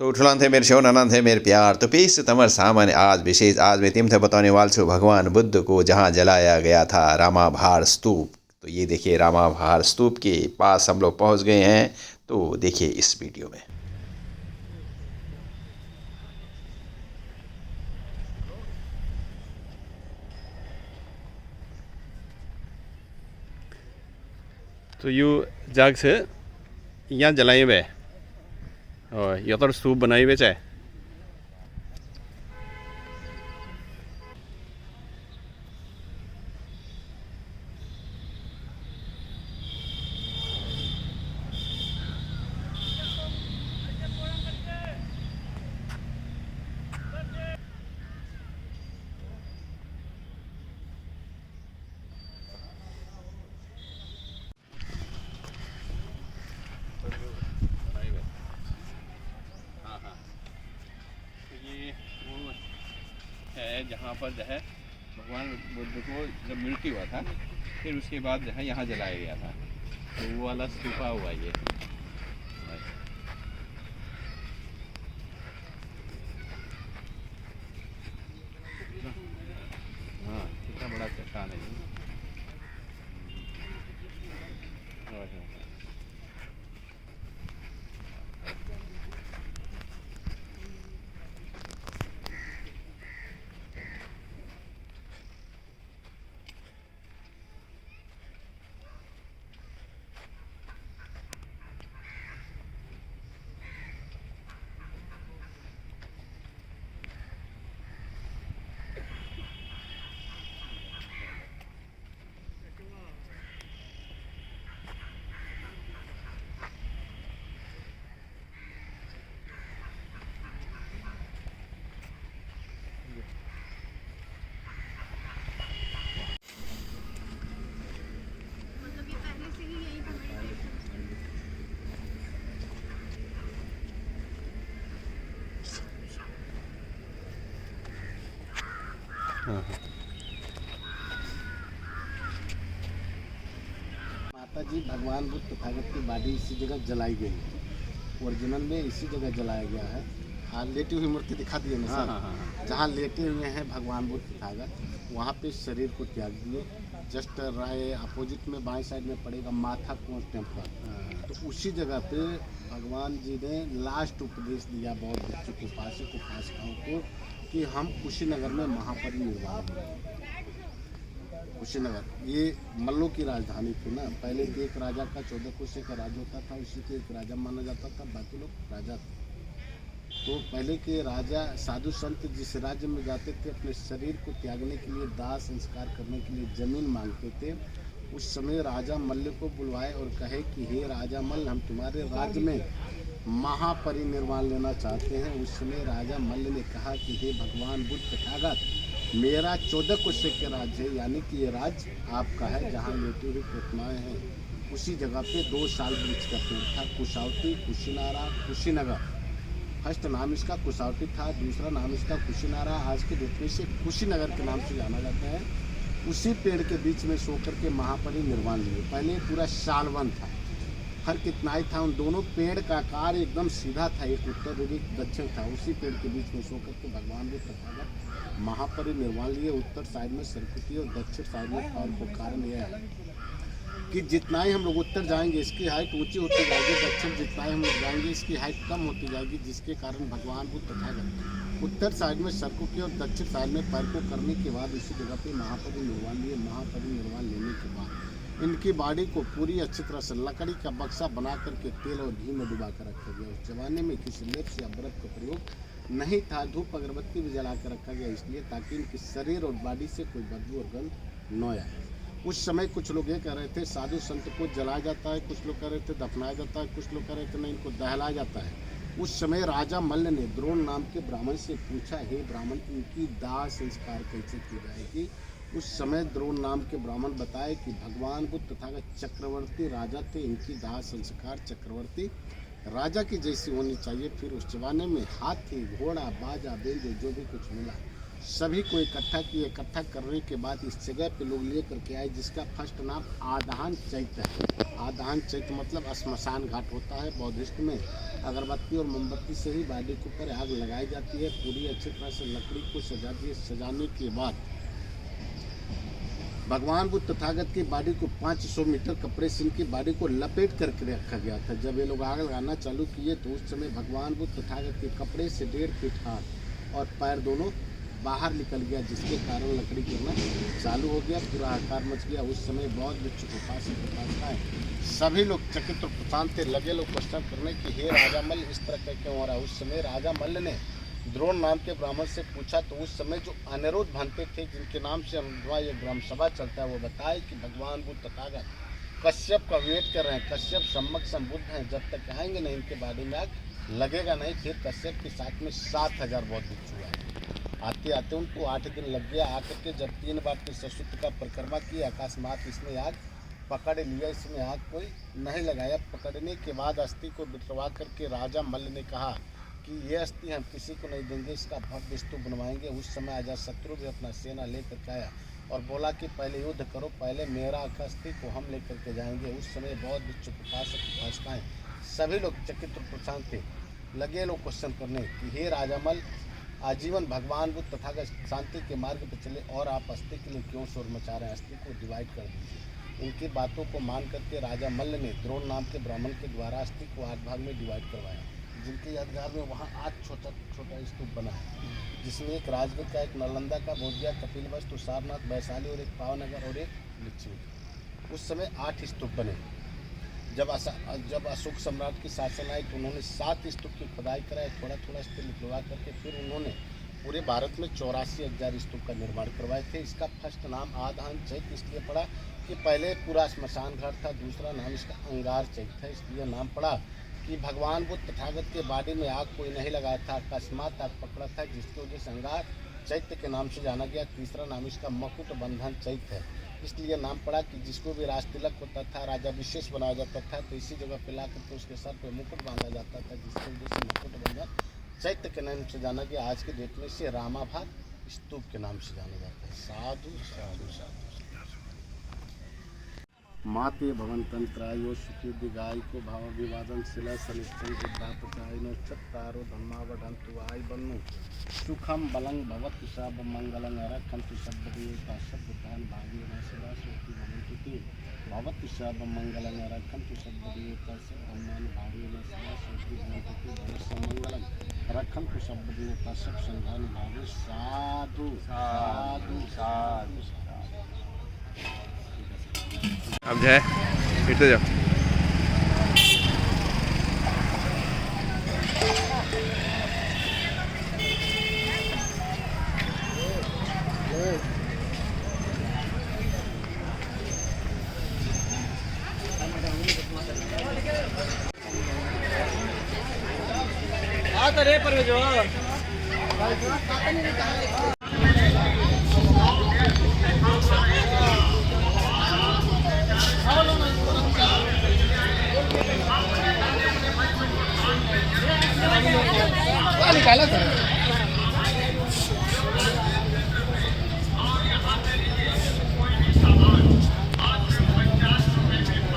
तो उठलान थे मेरे शोन आनंद है मेरे प्यार तो पीस तमर सामान्य आज विशेष आज मैं तुम थे बताने वाले छू भगवान बुद्ध को जहाँ जलाया गया था रामाभार स्तूप। तो ये देखिए रामाभार स्तूप के पास हम लोग पहुँच गए हैं। तो देखिए इस वीडियो में। तो यो जाग से यहाँ जलाए हुए और यहाँ तो स्तूप बनाई हुए चाहे है जहाँ पर जो है भगवान बुद्ध को जब मृत्यु हुआ था फिर उसके बाद जो है यहाँ जलाया गया था। तो वो वाला स्तूपा हुआ ये। हाँ कितना बड़ा चट्टान है ये। माता जी भगवान बुद्ध तथागत की बॉडी इसी जगह जलाई गई है। ओरिजिनल में इसी जगह जलाया गया है। हाँ लेटी हुई मूर्ति दिखा दिए ना सर। जहाँ लेटे हुए हैं भगवान बुद्ध तथागत वहाँ पे शरीर को त्याग दिए। जस्ट राय अपोजिट में बाएं साइड में पड़ेगा माथा कुंवर टेम्पल। तो उसी जगह पे भगवान जी ने लास्ट उपदेश दिया बौद्ध भिक्षु उपासक उपासिकाओं को कि हम कुशीनगर में महापरिनिर्वाण होंगे। कुशीनगर ये मल्लों की राजधानी थी ना। पहले एक राजा का 14 कोसे का राज होता था, उसी के एक राजा माना जाता था, बाकी लोग राजा थे। तो पहले के राजा साधु संत जिस राज्य में जाते थे अपने शरीर को त्यागने के लिए दाह संस्कार करने के लिए जमीन मांगते थे। उस समय राजा मल्ल को बुलवाए और कहे कि हे राजा मल्ल हम तुम्हारे राज्य में महापरिनिर्वाण लेना चाहते हैं। उस समय राजा मल्ल ने कहा कि हे भगवान बुद्ध तथागत मेरा 14 कोसे के राज्य है, यानी कि ये राज्य आपका है। जहाँ लेटी हुई प्रतिमाएँ हैं उसी जगह पे 2 साल वृक्ष का पेड़ था। कुशावती कुशीनारा कुशीनगर। फर्स्ट नाम इसका कुशावती था, दूसरा नाम इसका कुशीनारा। आज के डेट में से कुशीनगर के नाम से जाना जाता है। उसी पेड़ के बीच में सो कर के महापरिनिर्वाण लिए। पहले पूरा शालवन था, फर्क इतना ही था उन दोनों पेड़ का आकार एकदम सीधा था, एक उत्तर और एक दक्षिण था। उसी पेड़ के बीच में सो कर के भगवान बुद्ध तथागत महापरिनिर्वाण लिए। उत्तर साइड में सरस्वती और दक्षिण साइड में फल को। कारण यह है कि जितना ही हम लोग उत्तर जाएंगे इसकी हाइट ऊंची होती जाएगी, दक्षिण जितना ही हम लोग जाएंगे इसकी हाइट कम होती जाएगी, जिसके कारण भगवान बुद्ध तथागत उत्तर साइड में सरकू की और दक्षिण साइड में पैर को करने के बाद इसी जगह पे महापरिनिर्वाण लिए। महापरिनिर्वाण लेने के बाद इनकी बॉडी को पूरी अच्छी तरह से लकड़ी का बक्सा बना करके तेल और घी में डुबा कर रखा गया। उस जमाने में किसी लेप्स या बर्फ का प्रयोग नहीं था। धूप अगरबत्ती भी जला कर रखा गया इसलिए ताकि इनकी शरीर और बॉडी से कोई बदबू और गंध न आए। उस समय कुछ लोग ये कह रहे थे साधु संत को जलाया जाता है, कुछ लोग कह रहे थे दफनाया जाता है, कुछ लोग कह रहे थे नहीं इनको दहलाया जाता है। उस समय राजा मल्ल ने द्रोण नाम के ब्राह्मण से पूछा, हे ब्राह्मण इनकी दाह संस्कार कैसे की जाएगी। उस समय द्रोण नाम के ब्राह्मण बताए कि भगवान बुद्ध तथागत चक्रवर्ती राजा थे, इनकी दाह संस्कार चक्रवर्ती राजा की जैसी होनी चाहिए। फिर उस जमाने में हाथी घोड़ा बाजा बेंदे जो भी कुछ मिला सभी को इकट्ठा किए। इकट्ठा करने के बाद इस जगह पे लोग ले करके आए, जिसका फर्स्ट नाम आदान चैत्य है। आदान चैत्य मतलब श्मशान घाट होता है बौद्धिस्ट में। अगरबत्ती और मोमबत्ती से ही बॉडी के ऊपर आग लगाई जाती है। पूरी अच्छी तरह से लकड़ी को सजाने के बाद भगवान बुद्ध तथागत की बॉडी को 500 मीटर कपड़े से इनकी बॉडी को लपेट करके रखा गया था। जब ये लोग आग लगाना चालू किए तो उस समय भगवान बुद्ध तथागत के कपड़े से 1.5 फीट हाथ और पैर दोनों बाहर निकल गया, जिसके कारण लकड़ी गिरना चालू हो गया, पूरा आकार मच गया। उस समय बहुत भिक्षु उपासक है, सभी लोग चकित और परेशान थे। लगे लोग क्वेश्चन करने कि हे राजा मल्ल, इस तरह का क्यों हो रहा है। उस समय राजा मल्ल ने द्रोण नाम के ब्राह्मण से पूछा तो उस समय जो अनिरुद्ध भंते थे, जिनके नाम से हमारा ये ग्राम सभा चलता है, वो बताए कि भगवान बुद्ध तथागत कश्यप का वेट कर रहे हैं। कश्यप सम्मक संबुद्ध हैं, जब तक कहेंगे नहीं इनके बारे में आग लगेगा नहीं। फिर कश्यप के साथ में 7000 बौद्ध भिक्षु आए। आते आते उनको 8 दिन लग गया। आकर के जब 3 बार के सरस्वती का परिक्रमा किया, अकस्मात इसने आग पकड़ लिया। इसमें आग कोई नहीं लगाया। पकड़ने के बाद अस्थि को बिटरवा करके राजा मल्ल ने कहा कि ये अस्थि हम किसी को नहीं देंगे, इसका भव्य स्तूप बनवाएंगे। उस समय अजातशत्रु भी अपना सेना लेकर के आया और बोला कि पहले युद्ध करो, पहले मेरा अस्थि को हम लेकर के जाएंगे। उस समय बहुत भिक्षु उपासकाएं सभी लोग चकित और परेशान थे। लगे लोग क्वेश्चन करने कि हे राजा मल्ल, आजीवन भगवान बुद्ध तथागत शांति के मार्ग पर चले और आप अस्थि के लिए क्यों शोर मचा रहे हैं, अस्थि को डिवाइड कर दीजिए। इनकी बातों को मान करके राजा मल्ल ने द्रोण नाम के ब्राह्मण के द्वारा अस्थि को 8 भाग में डिवाइड करवाया, जिनके यादगार में वहाँ 8 छोटा स्तूप बना है, जिसमें एक राजगीर का, एक नालंदा का, बोधगया, कपिलवस्तु, सारनाथ, वैशाली और एक पावनगर और एक लिच्छवी। उस समय 8 स्तूप बने। जब अशोक सम्राट की शासन आई तो उन्होंने 7 स्तूप की खुदाई कराई, थोड़ा थोड़ा स्तूप निकलवा करके फिर उन्होंने पूरे भारत में 84,000 स्तूप का निर्माण करवाए थे। इसका फर्स्ट नाम आदान चैत्य इसलिए पड़ा कि पहले पूरा श्मशान घाट था, दूसरा नाम इसका अंगार चैत्य था। इसलिए नाम पड़ा कि भगवान बुद्ध तथागत के बॉडी में आग कोई नहीं लगाया था, अकस्मात आग पकड़ा था, जिसकी वजह से अंगार चैत्य के नाम से जाना गया। तीसरा नाम इसका मकुट बंधन चैत्य है, इसलिए नाम पड़ा कि जिसको भी राज तिलक होता था, राजा विशेष बनाया जाता था, तो इसी जगह पे ला करके उसके सर पे मुकुट बांधा जाता था, जिसकी वजह से मुकुट बंधन चैत्य के नाम से जाना गया। आज के डेट में इसे रामाभार स्तूप के नाम से जाना जाता है। साधु साधु साधु। माते भवंतंत्रायो सुखी दिगायको भाव विवादन शिला सनिश्चय बुद्धापचायनो चत्तारो धर्मावधंतु आय बन्नु सुखम बलं भवतु सब मंगलं रक्षन्तु शब्ददेवता शब्ददान भाग्येन सदा सोति भवन्तु ते भवतु सब मंगलं रक्षन्तु शब्ददेवता शब्ददान भाग्येन सदा सोति भवन्तु ते भवस्य मंगलं रक्षन्तु शब्ददेवता सब संधान भाग्य। साधु साधु साधु। अब जो है फिरते जाओ। रे पर जो निकाला था।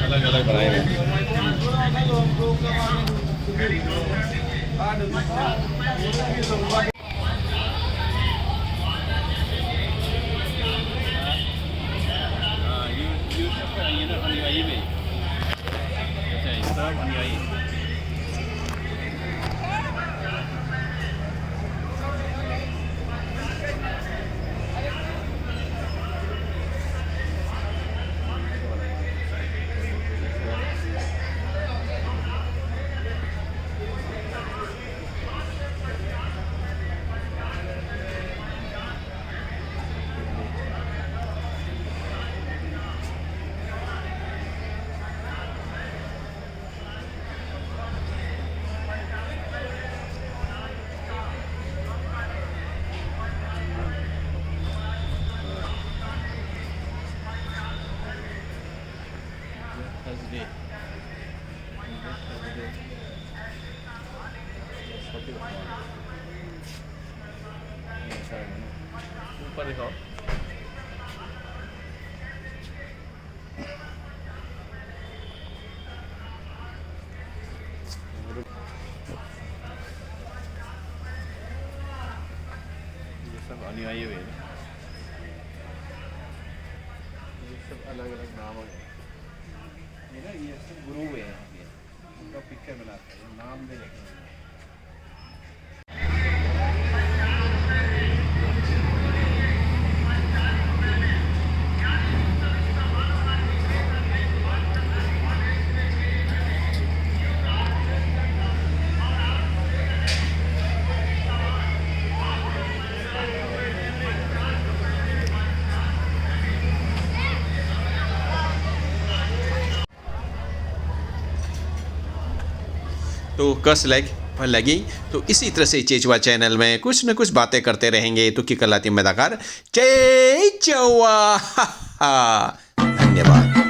अलग अलग बनाए हैं। अनुयायी में सब अनुयायी Thursday. ऊपर दिखाओ। ये सब अनुयायी हुए हैं। ये सब अलग अलग नाम है। ये ना ये सब गुरु हुए हैं, ये उनका पिक्चर बनाते हैं, नाम दे रखे हैं। तो कस लगी तो इसी तरह से चेचवा चैनल में कुछ न कुछ बातें करते रहेंगे। तो की कलाती मदाकार जय चौवा। धन्यवाद।